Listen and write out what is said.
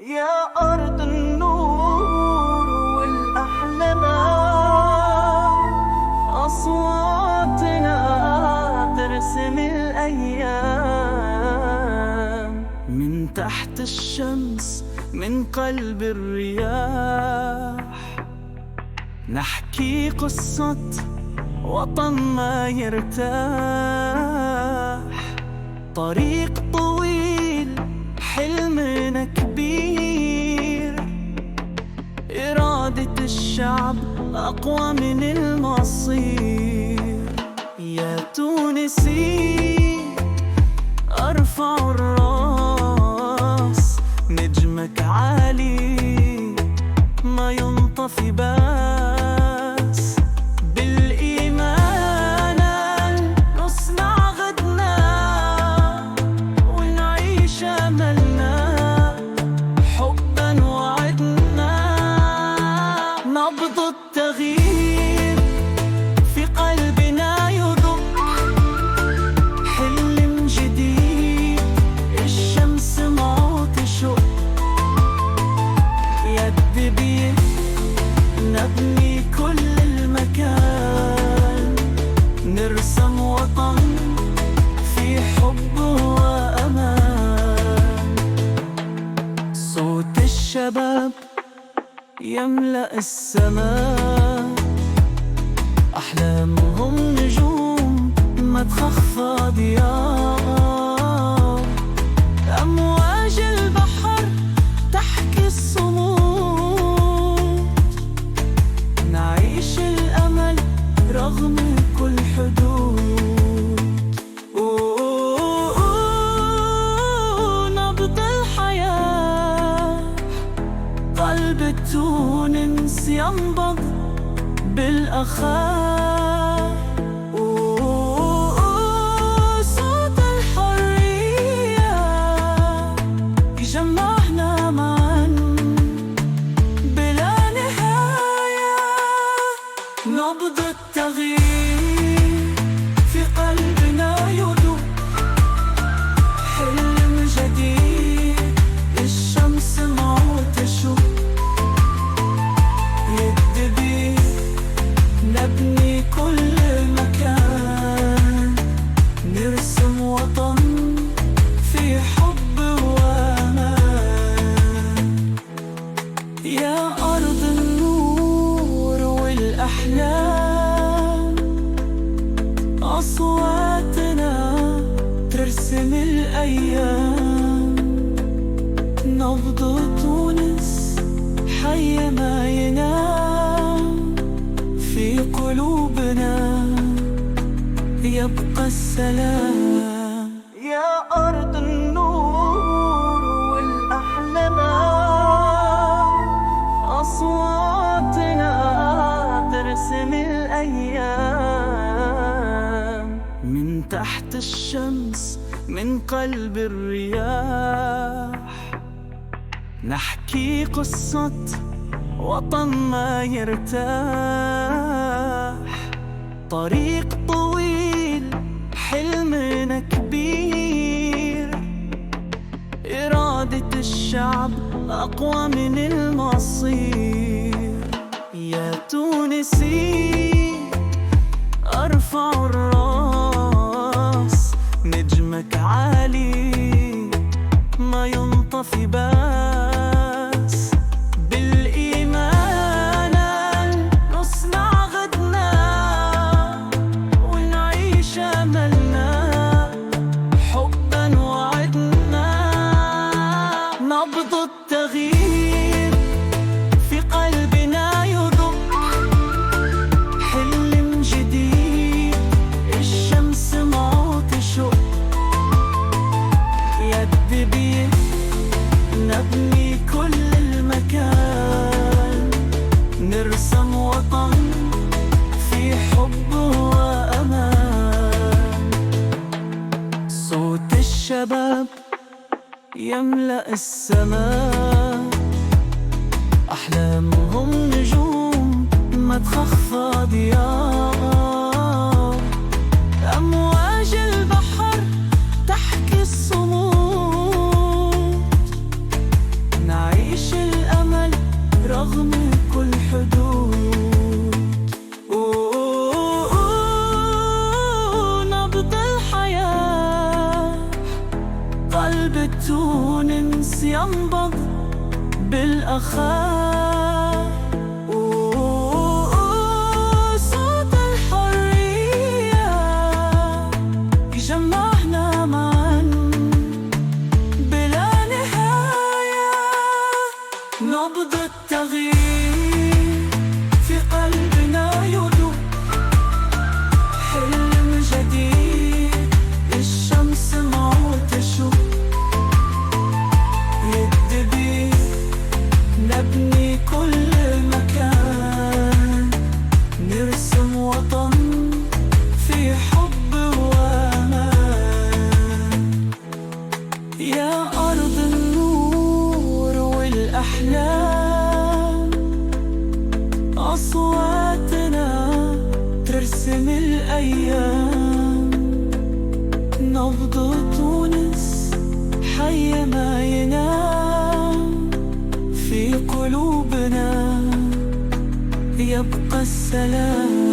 يا أرض النور والأحلام، أصواتنا ترسم الأيام. من تحت الشمس، من قلب الرياح، نحكي قصة وطن ما يرتاح. طريق طويل، حلمنا كبير، إرادة الشعب أقوى من المصير. يا تونسي أرفع الراس، نجمك عالي ما ينطفي بس. بالإيمان نصنع غدنا ونعيش أملنا، حبا وعدنا. نبض التغيير في قلبنا يضخ، حلم جديد الشمس معه تشق. يد بيد نبني كل المكان، نرسم وطن في حب وأمان. صوت الشباب يملأ السماء، أحلامهم نجوم ما تخفى ضياء. أمواج البحر تحكي الصمود، نعيش الأمل رغم كل حدود. نبض الحياة، قلب تونس ينبض بالأخاء. صوت الحرية يجمعنا معا بلا نهاية. نبض التغيير في قلبنا يدق، حلم جديد الشمس معه تشق. يد بيد نبني كل مكان، نرسم وطن في حب وأمان. يا أرض النور والأحلام، أصواتنا ترسم الأيام. نبض تونس حي ما ينام، في قلوبنا يبقى السلام. يا أرض النور والأحلام، أصواتنا ترسم الأيام. من تحت الشمس، من قلب الرياح، نحكي قصة وطن ما يرتاح. طريق طويل، حلمنا كبير، إرادة الشعب أقوى من المصير. يا تونسي أرفع الراس، نجمك عالي ما ينطفي بس. بالإيمان نصنع غدنا ونعيش أملنا، حبا وعدنا. نبض التغيير في قلبنا يضخ، حلم جديد الشمس معه تشق. يد بيد نبني كل المكان، نرسم وطن في حب وأمان. صوت الشباب يملأ السماء، أحلامهم نجوم ما تخفى ضياء. أمواج البحر تحكي الصمود، نعيش رغم كل حدود. نبض الحياة، قلب تونس ينبض بالأخاء. صوت الحرية يجمعنا معا بلا نهاية. نبض التغيير في قلبنا يدوب، حلم جديد الشمس معه تشوق. يد بيد نبني كل مكان، نرسم وطن في حب وأمان. يا أرض النور والأحلام، أصواتنا ترسم الأيام. نبض تونس حي ما ينام، في قلوبنا يبقى السلام.